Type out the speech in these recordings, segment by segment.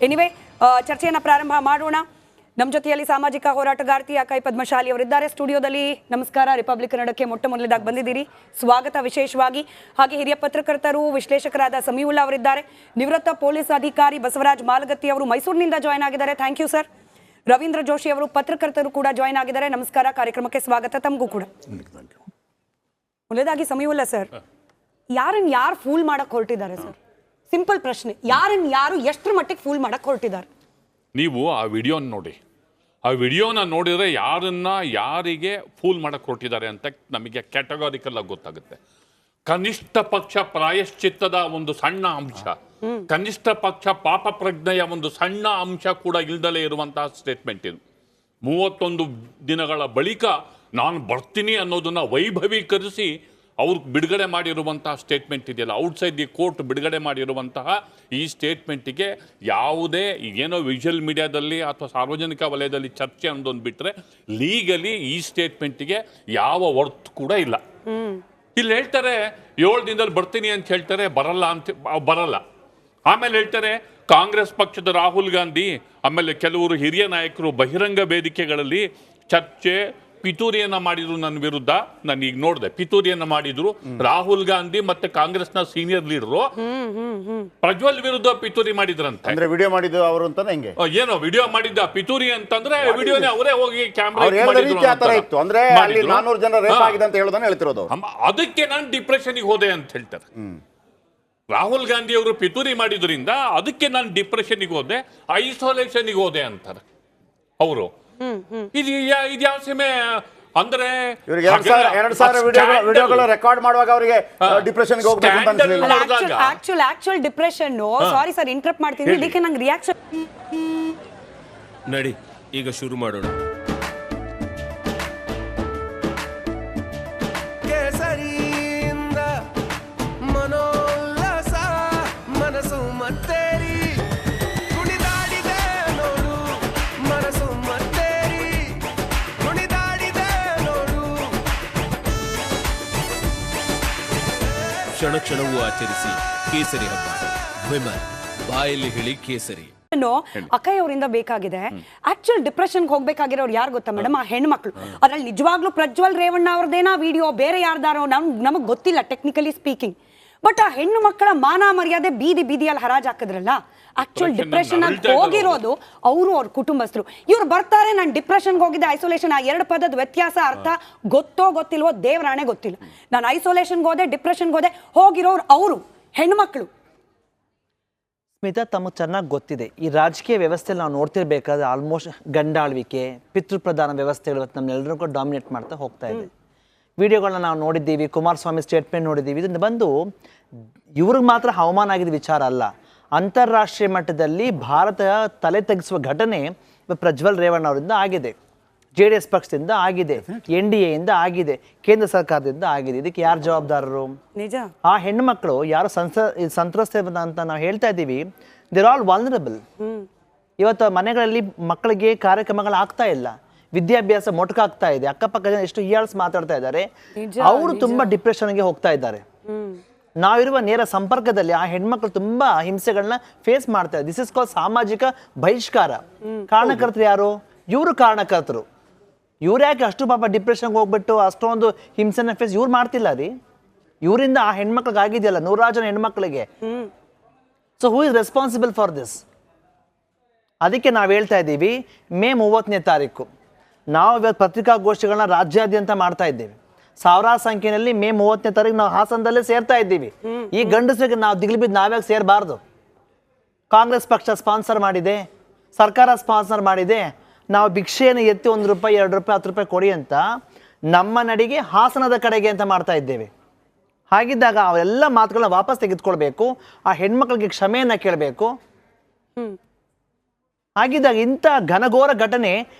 Anyway ಚರ್ಚೆಯನ್ನು ಪ್ರಾರಂಭ ಮಾಡೋಣ. ನಮ್ಮ ಜೊತೆಯಲ್ಲಿ ಸಾಮಾಜಿಕ ಹೋರಾಟಗಾರ್ತಿ ಅಕೈ ಪದ್ಮಶಾಲಿ ಅವರಿದ್ದಾರೆ ಸ್ಟುಡಿಯೋದಲ್ಲಿ. ನಮಸ್ಕಾರ. ರಿಪಬ್ಲಿಕ್ ಕನ್ನಡಕ್ಕೆ ಮೊಟ್ಟ ಮೊದಲನೇದಾಗಿ ಬಂದಿದ್ದೀರಿ, ಸ್ವಾಗತ ವಿಶೇಷವಾಗಿ. ಹಾಗೆ ಹಿರಿಯ ಪತ್ರಕರ್ತರು ವಿಶ್ಲೇಷಕರಾದ ಸಮೀವುಲ್ಲಾ ಅವರಿದ್ದಾರೆ. ನಿವೃತ್ತ ಪೊಲೀಸ್ ಅಧಿಕಾರಿ ಬಸವರಾಜ್ ಮಾಲಗತ್ತಿ ಅವರು ಮೈಸೂರಿನಿಂದ ಜಾಯ್ನ್ ಆಗಿದ್ದಾರೆ. Thank you sir. Ravindra Joshi ಅವರು ಪತ್ರಕರ್ತರು ಕೂಡ ಜಾಯ್ನ್ ಆಗಿದ್ದಾರೆ. ನಮಸ್ಕಾರ, ಕಾರ್ಯಕ್ರಮಕ್ಕೆ ಸ್ವಾಗತ ತಮಗೂ ಕೂಡ. ಮೊದಲದಾಗಿ ಸಮೀವುಲ್ಲಾ ಸರ್, ಯಾರನ್ನ ಯಾರು ಫೂಲ್ ಮಾಡಕ್ ಹೊರಟಿದ್ದಾರೆ ಸರ್? ಸಿಂಪಲ್ ಪ್ರಶ್ನೆ, ಯಾರನ್ನ ಯಾರು ಎಷ್ಟರ ಮಟ್ಟಿಗೆ ಫೂಲ್ ಮಾಡಕ್ ಹೊರಟಿದ್ದಾರೆ? ನೀವು ಆ ವಿಡಿಯೋನ ನೋಡಿ, ಆ ವಿಡಿಯೋನ ನೋಡಿದ್ರೆ ಯಾರನ್ನ ಯಾರಿಗೆ ಫೂಲ್ ಮಾಡಕ್ ಹೊರಟಿದ್ದಾರೆ ಅಂತ ನಮಗೆ ಕ್ಯಾಟಗಾರಿಕಲ್ ಆಗಿ ಗೊತ್ತಾಗುತ್ತೆ. ಕನಿಷ್ಠ ಪಕ್ಷ ಪ್ರಾಯಶ್ಚಿತ್ತದ ಒಂದು ಸಣ್ಣ ಅಂಶ, ಕನಿಷ್ಠ ಪಕ್ಷ ಪಾಪ ಪ್ರಜ್ಞೆಯ ಒಂದು ಸಣ್ಣ ಅಂಶ ಕೂಡ ಇಲ್ದಲೇ ಇರುವಂತಹ ಸ್ಟೇಟ್ಮೆಂಟ್ ಇದು. 31 ದಿನಗಳ ಬಳಿಕ ನಾನು ಬರ್ತೀನಿ ಅನ್ನೋದನ್ನ ವೈಭವೀಕರಿಸಿ ಅವ್ರು ಬಿಡುಗಡೆ ಮಾಡಿರುವಂತಹ ಸ್ಟೇಟ್ಮೆಂಟ್ ಇದೆಯಲ್ಲ, ಔಟ್ಸೈಡ್ ದಿ ಕೋರ್ಟ್ ಬಿಡುಗಡೆ ಮಾಡಿರುವಂತಹ ಈ ಸ್ಟೇಟ್ಮೆಂಟಿಗೆ ಯಾವುದೇ ಏನೋ ವಿಜುವಲ್ ಮೀಡಿಯಾದಲ್ಲಿ ಅಥವಾ ಸಾರ್ವಜನಿಕ ವಲಯದಲ್ಲಿ ಚರ್ಚೆ ಅನ್ನೋದೊಂದು ಬಿಟ್ಟರೆ ಲೀಗಲಿ ಈ ಸ್ಟೇಟ್ಮೆಂಟಿಗೆ ಯಾವ ವರ್ತ್ ಕೂಡ ಇಲ್ಲ. ಇಲ್ಲಿ ಹೇಳ್ತಾರೆ 7 ದಿನದಲ್ಲಿ ಬರ್ತೀನಿ ಅಂತ ಹೇಳ್ತಾರೆ, ಬರಲ್ಲ. ಆಮೇಲೆ ಹೇಳ್ತಾರೆ ಕಾಂಗ್ರೆಸ್ ಪಕ್ಷದ ರಾಹುಲ್ ಗಾಂಧಿ ಆಮೇಲೆ ಕೆಲವರು ಹಿರಿಯ ನಾಯಕರು ಬಹಿರಂಗ ವೇದಿಕೆಗಳಲ್ಲಿ ಚರ್ಚೆ ಪಿತೂರಿಯನ್ನ ಮಾಡಿದ್ರು ನನ್ನ ವಿರುದ್ಧ. ನಾನು ಈಗ ನೋಡಿದೆ, ಪಿತೂರಿಯನ್ನ ಮಾಡಿದ್ರು ರಾಹುಲ್ ಗಾಂಧಿ ಮತ್ತೆ ಕಾಂಗ್ರೆಸ್ನ ಸೀನಿಯರ್ ಲೀಡರು ಪ್ರಜ್ವಲ್ ವಿರುದ್ಧ ಪಿತೂರಿ ಮಾಡಿದ್ರಂತೆ. ಅಂದ್ರೆ ವಿಡಿಯೋ ಮಾಡಿದ್ದು ಅವರು ಅಂತ ಹೆಂಗೆ ಏನೋ ವಿಡಿಯೋ ಮಾಡಿದ್ದ ಪಿತೂರಿ ಅಂತಂದ್ರೆ ವಿಡಿಯೋನೇ ಅವರೇ ಹೋಗಿ ಕ್ಯಾಮ್ರಾ ಅಂದ್ರೆ 400 ಜನ ರೇಪ್ ಆಗಿದೆ ಅಂತ ಹೇಳೋದನ್ನ ಹೇಳ್ತಿರೋದು. ಅದಕ್ಕೆ ನಾನು ಡಿಪ್ರೆಷನ್ಗೆ ಹೋದೆ ಅಂತ ಹೇಳ್ತಾರೆ. ರಾಹುಲ್ ಗಾಂಧಿ ಅವರು ಪಿತೂರಿ ಮಾಡಿದ್ರಿಂದ ಅದಕ್ಕೆ ನಾನು ಡಿಪ್ರೆಷನ್ಗೆ ಹೋದೆ, ಐಸೋಲೇಷನ್ಗೆ ಹೋದೆ ಅಂತಾರೆ ಅವರು. ಇದು ಯಾವ ಸೀಮೆ ಅಂದ್ರೆ 2,000 ವಿಡಿಯೋಗಳು ರೆಕಾರ್ಡ್ ಮಾಡುವಾಗ ಅವರಿಗೆ ಡಿಪ್ರೆಷನ್ಗೆ ಹೋಗ್ಬೇಕು ಅಂತ ಅನ್ಸಲಿಲ್ಲ. Actual depression. Sorry sir, interrupt ಮಾಡ್ತೀನಿ. ಇದಕ್ಕೆ ನಂಗೆ ರಿಯಾಕ್ಷನ್ ನಡಿ, ಈಗ ಶುರು ಮಾಡೋಣ. ಕ್ಷಣ ಕ್ಷಣವೂ ಆಚರಿಸಿ ಕೇಸರಿ ಹಬ್ಬ. ವಿಮಲ್ ಬಾಯಲ್ಲಿ ಹೇಳಿ ಕೇಸರಿ. ಅಕೈ ಅವರಿಂದ ಬೇಕಾಗಿದೆ. ಆಕ್ಚುಯಲ್ ಡಿಪ್ರೆಷನ್ಗೆ ಹೋಗ್ಬೇಕಾಗಿರೋರು ಯಾರು ಗೊತ್ತಾ ಮೇಡಮ್? ಆ ಹೆಣ್ಮಕ್ಳು. ಅದ್ರಲ್ಲಿ ನಿಜವಾಗ್ಲೂ ಪ್ರಜ್ವಲ್ ರೇವಣ್ಣ ಅವ್ರದ್ದೇನಾ ವಿಡಿಯೋ, ಬೇರೆ ಯಾರ್ದಾರೋ ನಮಗ್ ಗೊತ್ತಿಲ್ಲ ಟೆಕ್ನಿಕಲಿ ಸ್ಪೀಕಿಂಗ್. ಬಟ್ ಆ ಹೆಣ್ಣು ಮಕ್ಕಳ ಮಾನ ಮರ್ಯಾದೆ ಬೀದಿಯಲ್ಲಿ ಹರಾಜ್ ಹಾಕಿದ್ರಲ್ಲ, ಆಕ್ಚುಯಲ್ ಡಿಪ್ರೆಷನ್ ಅಂತ ಹೋಗಿರೋದು ಅವರು, ಅವ್ರ ಕುಟುಂಬಸ್ಥರು. ಇವ್ರು ಬರ್ತಾರೆ, ನಾನು ಡಿಪ್ರೆಷನ್ಗೆ ಹೋಗಿದ್ದೆ, ಐಸೋಲೇಷನ್. ಆ 2 ಪದದ ವ್ಯತ್ಯಾಸ ಅರ್ಥ ಗೊತ್ತೋ ಗೊತ್ತಿಲ್ವೋ ದೇವರಾಣೆ ಗೊತ್ತಿಲ್ಲ. ನಾನು ಐಸೋಲೇಷನ್ಗೆ ಹೋದೆ, ಡಿಪ್ರೆಷನ್ಗೆ ಹೋದೆ, ಹೋಗಿರೋರು ಅವರು ಹೆಣ್ಮಕ್ಳು. ಸ್ಮಿತಾ, ತಮಗೆ ಚೆನ್ನಾಗಿ ಗೊತ್ತಿದೆ ಈ ರಾಜಕೀಯ ವ್ಯವಸ್ಥೆಯಲ್ಲಿ ನಾವು ನೋಡ್ತಿರ್ಬೇಕಾದ್ರೆ ಆಲ್ಮೋಸ್ಟ್ ಗಂಡಾಳ್ವಿಕೆ, ಪಿತೃಪ್ರಧಾನ ವ್ಯವಸ್ಥೆಗಳು ನಮ್ಮೆಲ್ಲರೂ ಕೂಡ ಡಾಮಿನೇಟ್ ಮಾಡ್ತಾ ಹೋಗ್ತಾ ಇದೆ. ವಿಡಿಯೋಗಳನ್ನ ನಾವು ನೋಡಿದ್ದೀವಿ, ಕುಮಾರಸ್ವಾಮಿ ಸ್ಟೇಟ್ಮೆಂಟ್ ನೋಡಿದ್ದೀವಿ. ಇದನ್ನು ಬಂದು ಇವ್ರಿಗೆ ಮಾತ್ರ ಅವಮಾನ ಆಗಿದ್ದ ವಿಚಾರ ಅಲ್ಲ, ಅಂತಾರಾಷ್ಟ್ರೀಯ ಮಟ್ಟದಲ್ಲಿ ಭಾರತ ತಲೆ ತಗ್ಗಿಸುವ ಘಟನೆ ಪ್ರಜ್ವಲ್ ರೇವಣ್ಣ ಅವರಿಂದ ಆಗಿದೆ, JDS ಪಕ್ಷದಿಂದ ಆಗಿದೆ, NDA ಇಂದ ಆಗಿದೆ, ಕೇಂದ್ರ ಸರ್ಕಾರದಿಂದ ಆಗಿದೆ. ಇದಕ್ಕೆ ಯಾರು ಜವಾಬ್ದಾರರು? ನಿಜ. ಆ ಹೆಣ್ಣುಮಕ್ಕಳು ಯಾರು ಸಂತ್ರಸ್ತೆ ಅಂತ ನಾವು ಹೇಳ್ತಾ ಇದ್ದೀವಿ, ದೇರ್ ಆಲ್ ವಾಲ್ನರಬಲ್. ಇವತ್ತು ಮನೆಗಳಲ್ಲಿ ಮಕ್ಕಳಿಗೆ ಕಾರ್ಯಕ್ರಮಗಳು ಆಗ್ತಾ ಇಲ್ಲ, ವಿದ್ಯಾಭ್ಯಾಸ ಮೊಟಕಾಗ್ತಾ ಇದೆ, ಅಕ್ಕಪಕ್ಕ ಜನ ಎಷ್ಟು ಹೀಯಾಳ್ಸ್ ಮಾತಾಡ್ತಾ ಇದ್ದಾರೆ, ಅವರು ತುಂಬಾ ಡಿಪ್ರೆಷನ್ಗೆ ಹೋಗ್ತಾ ಇದ್ದಾರೆ. ನಾವಿರುವ ನೇರ ಸಂಪರ್ಕದಲ್ಲಿ ಆ ಹೆಣ್ಮಕ್ಳು ತುಂಬಾ ಹಿಂಸೆಗಳನ್ನ ಫೇಸ್ ಮಾಡ್ತಾ ಇದ್ದಾರೆ. ದಿಸ್ ಇಸ್ ಕಾಲ್ ಸಾಮಾಜಿಕ ಬಹಿಷ್ಕಾರ. ಕಾರಣಕರ್ತರು ಯಾರು? ಇವರು ಕಾರಣಕರ್ತರು. ಇವ್ರು ಯಾಕೆ ಅಷ್ಟು ಪಾಪ ಡಿಪ್ರೆಷನ್ಗೆ ಹೋಗ್ಬಿಟ್ಟು ಅಷ್ಟೊಂದು ಹಿಂಸೆನ ಫೇಸ್ ಇವ್ರು ಮಾಡ್ತಿಲ್ಲ ರೀ. ಇವರಿಂದ ಆ ಹೆಣ್ಮಕ್ಳಿಗೆ ಆಗಿದೆಯಲ್ಲ, 100 ಜನ ಹೆಣ್ಮಕ್ಳಿಗೆ. So who is responsible for this? ಅದಕ್ಕೆ ನಾವು ಹೇಳ್ತಾ ಇದ್ದೀವಿ, ಮೇ 30ನೇ ತಾರೀಕು ನಾವು ಇವತ್ತು ಪತ್ರಿಕಾಗೋಷ್ಠಿಗಳನ್ನ ರಾಜ್ಯಾದ್ಯಂತ ಮಾಡ್ತಾ ಇದ್ದೇವೆ. ಸಾವಿರಾರು ಸಂಖ್ಯೆಯಲ್ಲಿ ಮೇ 30ನೇ ತಾರೀಕು ನಾವು ಹಾಸನದಲ್ಲೇ ಸೇರ್ತಾ ಇದ್ದೀವಿ. ಈ ಗಂಡಸರಿಗೆ ನಾವು ದಿಗ್ಲು ಬಿದ್ದು ನಾವ್ಯಾಕೆ ಸೇರಬಾರ್ದು? ಕಾಂಗ್ರೆಸ್ ಪಕ್ಷ ಸ್ಪಾನ್ಸರ್ ಮಾಡಿದೆ, ಸರ್ಕಾರ ಸ್ಪಾನ್ಸರ್ ಮಾಡಿದೆ. ನಾವು ಭಿಕ್ಷೆಯನ್ನು ಎತ್ತಿ ₹1, ₹2, ₹10 ಕೊಡಿ ಅಂತ ನಮ್ಮ ನಡಿಗೆ ಹಾಸನದ ಕಡೆಗೆ ಅಂತ ಮಾಡ್ತಾ ಇದ್ದೇವೆ. ಹಾಗಿದ್ದಾಗ ಅವೆಲ್ಲ ಮಾತುಗಳನ್ನ ವಾಪಸ್ ತೆಗೆದುಕೊಳ್ಬೇಕು, ಆ ಹೆಣ್ಮಕ್ಳಿಗೆ ಕ್ಷಮೆಯನ್ನ ಕೇಳಬೇಕು. ಹಾಗಿದ್ದಾಗ ಇಂಥ ಘನಘೋರ ಘಟನೆ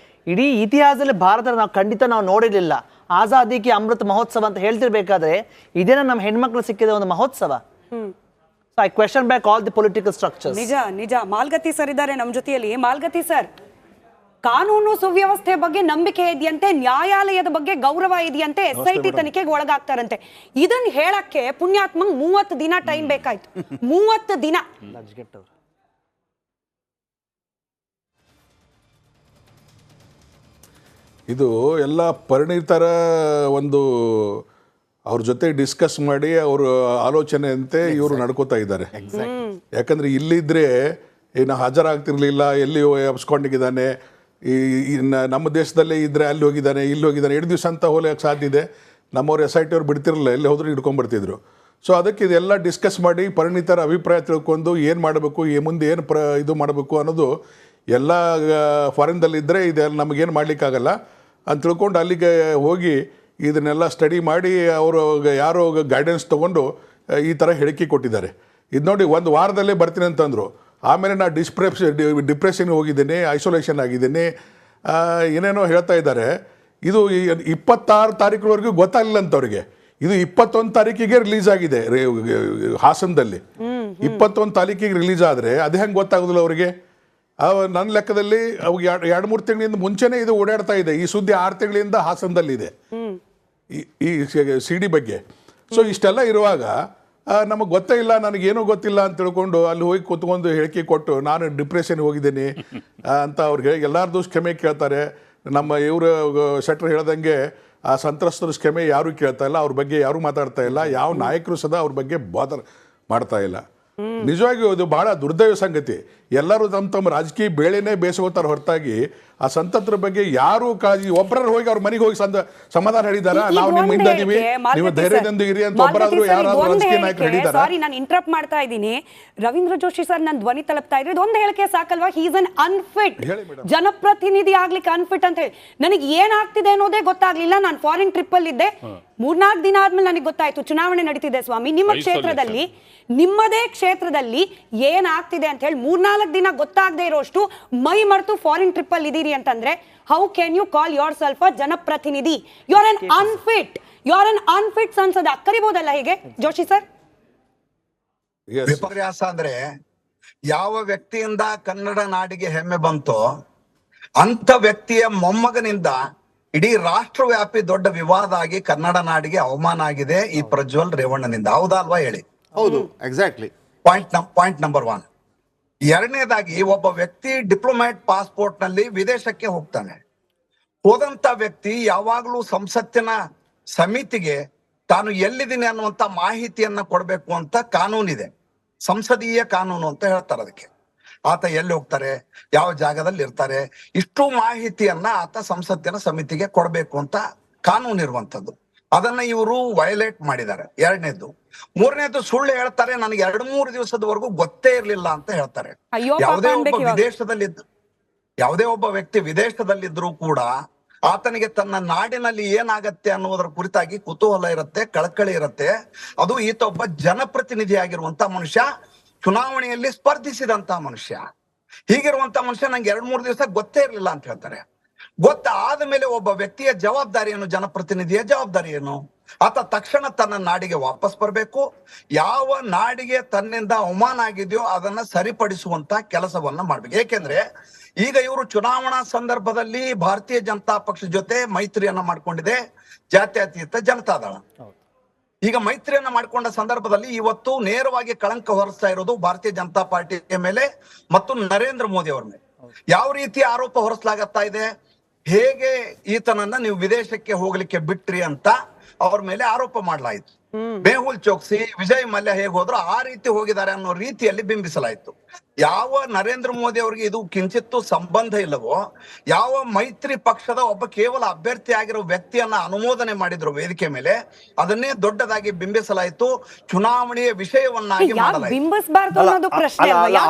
ಇಡೀ ಇತಿಹಾಸದಲ್ಲಿ ಭಾರತ ಖಂಡಿತ ನಾವು ನೋಡಿರಲಿಲ್ಲ. ಆಜಾದಿ ಕಿ ಅಮೃತ ಮಹೋತ್ಸವ ಅಂತ ಹೇಳ್ತಿರ್ಬೇಕಾದ್ರೆ ಇದೇನ ನಮ್ಮ ಹೆಣ್ಮಕ್ಳು ಸಿಕ್ಕಿದ ಒಂದು ಮಹೋತ್ಸವ. I question back all the political structures. ನಿಜ. ಮಾಲ್ಗತ್ತಿ ಸರ್ ಇದ್ದಾರೆ ನಮ್ಮ ಜೊತೆಯಲ್ಲಿ. ಮಾಲ್ಗತ್ತಿ ಸರ್, ಕಾನೂನು ಸುವ್ಯವಸ್ಥೆ ಬಗ್ಗೆ ನಂಬಿಕೆ ಇದೆಯಂತೆ, ನ್ಯಾಯಾಲಯದ ಬಗ್ಗೆ ಗೌರವ ಇದೆಯಂತೆ, SIT ತನಿಖೆಗೆ ಒಳಗಾಗ್ತಾರಂತೆ. ಇದನ್ನ ಹೇಳಕ್ಕೆ ಪುಣ್ಯಾತ್ಮಂಗ್ 30 ದಿನ ಟೈಮ್ ಬೇಕಾಯ್ತು. 30 ದಿನ. ಇದು ಎಲ್ಲ ಪರಿಣಿತರ ಒಂದು ಅವ್ರ ಜೊತೆ ಡಿಸ್ಕಸ್ ಮಾಡಿ ಅವ್ರ ಆಲೋಚನೆಯಂತೆ ಇವರು ನಡ್ಕೋತಾ ಇದ್ದಾರೆ. ಯಾಕಂದ್ರೆ ಇಲ್ಲಿದ್ರೆ ಏನು ಹಾಜರಾಗ್ತಿರ್ಲಿಲ್ಲ, ಎಲ್ಲಿ ಎಬ್ಸ್ಕೊಂಡಿದ್ದಾನೆ, ನಮ್ಮ ದೇಶದಲ್ಲೇ ಇದ್ರೆ ಅಲ್ಲಿ ಹೋಗಿದ್ದಾನೆ, ಇಲ್ಲಿ ಹೋಗಿದ್ದಾನೆ, 2 ದಿವಸ ಅಂತ ಹೋಗಕ್ಕೆ ಸಾಧ್ಯ ಇದೆ. ನಮ್ಮವ್ರು SIT ಅವ್ರು ಬಿಡ್ತಿರಲಿಲ್ಲ, ಎಲ್ಲಿ ಹೋದ್ರು ಹಿಡ್ಕೊಂಡ್ಬರ್ತಿದ್ರು. ಸೊ ಅದಕ್ಕೆ ಇದೆಲ್ಲ ಡಿಸ್ಕಸ್ ಮಾಡಿ ಪರಿಣಿತರ ಅಭಿಪ್ರಾಯ ತಿಳ್ಕೊಂಡು ಏನು ಮಾಡಬೇಕು, ಮುಂದೆ ಏನು ಇದು ಮಾಡಬೇಕು ಅನ್ನೋದು ಎಲ್ಲ ಫಾರಿನ್ದಲ್ಲಿದ್ದರೆ ಇದೆಲ್ಲ ನಮಗೇನು ಮಾಡಲಿಕ್ಕಾಗಲ್ಲ ಅಂತ ತಿಳ್ಕೊಂಡು ಅಲ್ಲಿಗೆ ಹೋಗಿ ಇದನ್ನೆಲ್ಲ ಸ್ಟಡಿ ಮಾಡಿ ಅವರು ಯಾರೋ ಗೈಡೆನ್ಸ್ ತೊಗೊಂಡು ಈ ಥರ ಹೇಳಿಕೆ ಕೊಟ್ಟಿದ್ದಾರೆ. ಇದು ನೋಡಿ, 1 ವಾರದಲ್ಲೇ ಬರ್ತೀನಿ ಅಂತಂದರು. ಆಮೇಲೆ ನಾನು ಡಿಪ್ರೆಷನ್ಗೆ ಹೋಗಿದ್ದೀನಿ, ಐಸೋಲೇಷನ್ ಆಗಿದ್ದೀನಿ, ಏನೇನೋ ಹೇಳ್ತಾ ಇದ್ದಾರೆ. ಇದು 26 ತಾರೀಕಿನವರೆಗೂ ಗೊತ್ತಾಗಲಿಲ್ಲ ಅಂತ ಅವ್ರಿಗೆ. ಇದು 21 ತಾರೀಕಿಗೆ ರಿಲೀಸ್ ಆಗಿದೆ ಹಾಸನದಲ್ಲಿ. 21 ತಾರೀಕಿಗೆ ರಿಲೀಸ್ ಆದರೆ ಅದು ಹೆಂಗೆ ಗೊತ್ತಾಗೋದಿಲ್ಲ ಅವರಿಗೆ? ನನ್ನ ಲೆಕ್ಕದಲ್ಲಿ ಅವಾಗ 2-3 ತಿಂಗಳಿಂದ ಮುಂಚೆನೇ ಇದು ಓಡಾಡ್ತಾ ಇದೆ. ಈ ಸುದ್ದಿ 6 ತಿಂಗಳಿಂದ ಹಾಸನದಲ್ಲಿದೆ ಈ CD ಬಗ್ಗೆ. ಸೊ ಇಷ್ಟೆಲ್ಲ ಇರುವಾಗ ನಮಗೆ ಗೊತ್ತೇ ಇಲ್ಲ, ನನಗೇನೂ ಗೊತ್ತಿಲ್ಲ ಅಂತ ತಿಳ್ಕೊಂಡು ಅಲ್ಲಿ ಹೋಗಿ ಕೂತ್ಕೊಂಡು ಹೇಳಿಕೆ ಕೊಟ್ಟು ನಾನು ಡಿಪ್ರೆಷನ್ಗೆ ಹೋಗಿದ್ದೀನಿ ಅಂತ ಅವ್ರಿಗೆ ಎಲ್ಲರದು ಕ್ಷಮೆ ಕೇಳ್ತಾರೆ. ನಮ್ಮ ಇವರು ಶೆಟ್ಟರ್ ಹೇಳ್ದಂಗೆ ಆ ಸಂತ್ರಸ್ತರ ಕ್ಷಮೆ ಯಾರೂ ಕೇಳ್ತಾ ಇಲ್ಲ, ಅವ್ರ ಬಗ್ಗೆ ಯಾರೂ ಮಾತಾಡ್ತಾ ಇಲ್ಲ, ಯಾವ ನಾಯಕರು ಸದಾ ಅವ್ರ ಬಗ್ಗೆ ಬಾದರ್ ಮಾಡ್ತಾ ಇಲ್ಲ. ನಿಜವಾಗಿಯೂ ಇದು ಬಹಳ ದುರ್ದೈವ ಸಂಗತಿ. ಎಲ್ಲರೂ ತಮ್ಮ ರಾಜಕೀಯ ಬೇಳೆನೇ ಬೇಯಿಸ್ಕೋತಾರೆ ಹೊರತಾಗಿ ಆ ಸಂತತರ ಬಗ್ಗೆ ಯಾರು ಕಾಳಜಿ. ಒಬ್ಬರು ಹೋಗಿ ಅವ್ರ ಮನೆಗೆ ಹೋಗಿ ಸಮಾಧಾನ ಹೇಳಿದಾರ, ನಾವು ನಿಮ್ಮ ಹಿಂದೆ ಇದೀವಿ, ನೀವು ಧೈರ್ಯದಿಂದ ಇರಿ ಅಂತ ಒಬ್ಬರಾದ್ರೂ ಯಾರಾದ್ರೂ ರಾಜಕೀಯ ನಾಯಕರು ಹೇಳಿದಾರ? ಸಾರಿ, ನಾನು ಇಂಟರಪ್ಟ್ ಮಾಡ್ತಾ ಇದ್ದೀನಿ. ರವೀಂದ್ರ ಜೋಶಿ ಸರ್ ನನ್ನ ಧ್ವನಿ ತಲುಪ್ತಾ ಇದ್ರೆ ಒಂದು ಹೇಳಿಕೆ ಸಾಕಲ್ವಾ? ಹಿ ಇಸ್ ಅನ್ ಅನ್ಫಿಟ್ ಜನಪ್ರತಿನಿಧಿ ಆಗ್ಲಿಕ್ಕೆ ಅನ್ಫಿಟ್ ಅಂತ ಹೇಳಿ. ನನಗೆ ಏನಾಗ್ತಿದೆ ಅನ್ನೋದೇ ಗೊತ್ತಾಗ್ಲಿಲ್ಲ. ನಾನು ಫಾರಿನ್ ಟ್ರಿಪ್ ಅಲ್ಲಿ ಇದ್ದೆ. 3-4 ದಿನ ಆದ್ಮೇಲೆ ನನಗೆ ಗೊತ್ತಾಯ್ತು ಚುನಾವಣೆ ನಡೀತಿದೆ ಸ್ವಾಮಿ ನಿಮ್ಮ ಕ್ಷೇತ್ರದಲ್ಲಿ, ನಿಮ್ಮದೇ ಕ್ಷೇತ್ರದಲ್ಲಿ ಏನಾಗ್ತಿದೆ ಅಂತ ಹೇಳಿ. 3-4 ದಿನ ಗೊತ್ತಾಗದೆ ಇರೋಷ್ಟು ಮೈ ಮರೆತು ಫಾರಿನ್ ಟ್ರಿಪ್ ಅಲ್ಲಿ ಇದೀರಿ ಅಂತಂದ್ರೆ how can you call yourself a ಜನಪ್ರತಿನಿಧಿ? You are un unfit, you are un unfit ಸಂಸದ. ಕರಿಬಹುದಲ್ಲ ಹೀಗೆ ಜೋಶಿ ಸರ್? ವಿಪರ್ಯಾಸ ಅಂದ್ರೆ ಯಾವ ವ್ಯಕ್ತಿಯಿಂದ ಕನ್ನಡ ನಾಡಿಗೆ ಹೆಮ್ಮೆ ಬಂತೋ ಅಂತ ವ್ಯಕ್ತಿಯ ಮೊಮ್ಮಗನಿಂದ ಇಡೀ ರಾಷ್ಟ್ರವ್ಯಾಪಿ ದೊಡ್ಡ ವಿವಾದ ಆಗಿ ಕನ್ನಡ ನಾಡಿಗೆ ಅವಮಾನ ಆಗಿದೆ ಈ ಪ್ರಜ್ವಲ್ ರೇವಣ್ಣನಿಂದ. ಹೌದಲ್ವಾ ಹೇಳಿ? ಹೌದು, ಎಕ್ಸಾಕ್ಟ್ಲಿ. Point number 1. ಎರಡನೇದಾಗಿ, ಒಬ್ಬ ವ್ಯಕ್ತಿ ಡಿಪ್ಲೊಮ್ಯಾಟ್ ಪಾಸ್ಪೋರ್ಟ್ ನಲ್ಲಿ ವಿದೇಶಕ್ಕೆ ಹೋಗ್ತಾನೆ. ಹೋದಂತ ವ್ಯಕ್ತಿ ಯಾವಾಗ್ಲೂ ಸಂಸತ್ತಿನ ಸಮಿತಿಗೆ ತಾನು ಎಲ್ಲಿದ್ದೀನಿ ಅನ್ನುವಂತ ಮಾಹಿತಿಯನ್ನ ಕೊಡ್ಬೇಕು ಅಂತ ಕಾನೂನಿದೆ, ಸಂಸದೀಯ ಕಾನೂನು ಅಂತ ಹೇಳ್ತಾರೆ ಅದಕ್ಕೆ. ಆತ ಎಲ್ಲಿ ಹೋಗ್ತಾರೆ, ಯಾವ ಜಾಗದಲ್ಲಿ ಇರ್ತಾರೆ, ಇಷ್ಟು ಮಾಹಿತಿಯನ್ನ ಆತ ಸಂಸತ್ತಿನ ಸಮಿತಿಗೆ ಕೊಡ್ಬೇಕು ಅಂತ ಕಾನೂನು ಇರುವಂತದ್ದು. ಅದನ್ನ ಇವರು ವಯೋಲೇಟ್ ಮಾಡಿದ್ದಾರೆ. ಎರಡನೇದು. ಮೂರನೇದು, ಸುಳ್ಳು ಹೇಳ್ತಾರೆ, ನನಗೆ 2-3 ದಿವಸದವರೆಗೂ ಗೊತ್ತೇ ಇರ್ಲಿಲ್ಲ ಅಂತ ಹೇಳ್ತಾರೆ. ಯಾವುದೇ ಒಬ್ಬ ವ್ಯಕ್ತಿ ವಿದೇಶದಲ್ಲಿದ್ರೂ ಕೂಡ ಆತನಿಗೆ ತನ್ನ ನಾಡಿನಲ್ಲಿ ಏನಾಗತ್ತೆ ಅನ್ನುವುದರ ಕುರಿತಾಗಿ ಕುತೂಹಲ ಇರುತ್ತೆ, ಕಳಕಳಿ ಇರುತ್ತೆ. ಅದು ಈತ ಒಬ್ಬ ಜನಪ್ರತಿನಿಧಿ ಆಗಿರುವಂತ ಮನುಷ್ಯ, ಚುನಾವಣೆಯಲ್ಲಿ ಸ್ಪರ್ಧಿಸಿದಂತ ಮನುಷ್ಯ. ಹೀಗಿರುವಂತ ಮನುಷ್ಯ ನಂಗೆ 2-3 ದಿವಸ ಗೊತ್ತೇ ಇರ್ಲಿಲ್ಲ ಅಂತ ಹೇಳ್ತಾರೆ. ಗೊತ್ತಾದ ಮೇಲೆ ಒಬ್ಬ ವ್ಯಕ್ತಿಯ ಜವಾಬ್ದಾರಿ ಏನು, ಜನಪ್ರತಿನಿಧಿಯ ಜವಾಬ್ದಾರಿ ಏನು? ಆತ ತಕ್ಷಣ ತನ್ನ ನಾಡಿಗೆ ವಾಪಸ್ ಬರಬೇಕು. ಯಾವ ನಾಡಿಗೆ ತನ್ನಿಂದ ಅವಮಾನ ಆಗಿದೆಯೋ ಅದನ್ನ ಸರಿಪಡಿಸುವಂತ ಕೆಲಸವನ್ನ ಮಾಡ್ಬೇಕು. ಏಕೆಂದ್ರೆ ಈಗ ಇವರು ಚುನಾವಣಾ ಸಂದರ್ಭದಲ್ಲಿ ಭಾರತೀಯ ಜನತಾ ಪಕ್ಷದ ಜೊತೆ ಮೈತ್ರಿಯನ್ನ ಮಾಡ್ಕೊಂಡಿದೆ ಜಾತ್ಯತೀತ ಜನತಾದಳ. ಈಗ ಮೈತ್ರಿಯನ್ನ ಮಾಡ್ಕೊಂಡ ಸಂದರ್ಭದಲ್ಲಿ ಇವತ್ತು ನೇರವಾಗಿ ಕಳಂಕ ಹೊರಿಸ್ತಾ ಇರೋದು ಭಾರತೀಯ ಜನತಾ ಪಾರ್ಟಿಯ ಮೇಲೆ ಮತ್ತು ನರೇಂದ್ರ ಮೋದಿ ಅವರ ಮೇಲೆ. ಯಾವ ರೀತಿ ಆರೋಪ ಹೊರಿಸಲಾಗತ್ತಾ ಇದೆ, ಹೇಗೆ ಈತನನ್ನ ನೀವು ವಿದೇಶಕ್ಕೆ ಹೋಗ್ಲಿಕ್ಕೆ ಬಿಟ್ರಿ ಅಂತ ಅವ್ರ ಮೇಲೆ ಆರೋಪ ಮಾಡಲಾಯಿತು. ಮೇಹುಲ್ ಚೋಕ್ಸಿ, ವಿಜಯ್ ಮಲ್ಯ ಹೇಗೆ ಹೋದ್ರು ಆ ರೀತಿ ಹೋಗಿದ್ದಾರೆ ಅನ್ನೋ ರೀತಿಯಲ್ಲಿ ಬಿಂಬಿಸಲಾಯಿತು. ಯಾವ ನರೇಂದ್ರ ಮೋದಿ ಅವರಿಗೆ ಇದು ಕಿಂಚಿತ್ತೂ ಸಂಬಂಧ ಇಲ್ಲವೋ, ಯಾವ ಮೈತ್ರಿ ಪಕ್ಷದ ಒಬ್ಬ ಕೇವಲ ಅಭ್ಯರ್ಥಿ ಆಗಿರೋ ವ್ಯಕ್ತಿಯನ್ನ ಅನುಮೋದನೆ ಮಾಡಿದ್ರು ವೇದಿಕೆ ಮೇಲೆ, ಅದನ್ನೇ ದೊಡ್ಡದಾಗಿ ಬಿಂಬಿಸಲಾಯಿತು, ಚುನಾವಣೆಯ ವಿಷಯವನ್ನಾಗಿ ಮಾಡಲಾಯಿತು. ಬಿಂಬಿಸಬಾರ್ದು ಅನ್ನೋದು ಪ್ರಶ್ನೆ ಅಲ್ವಾ?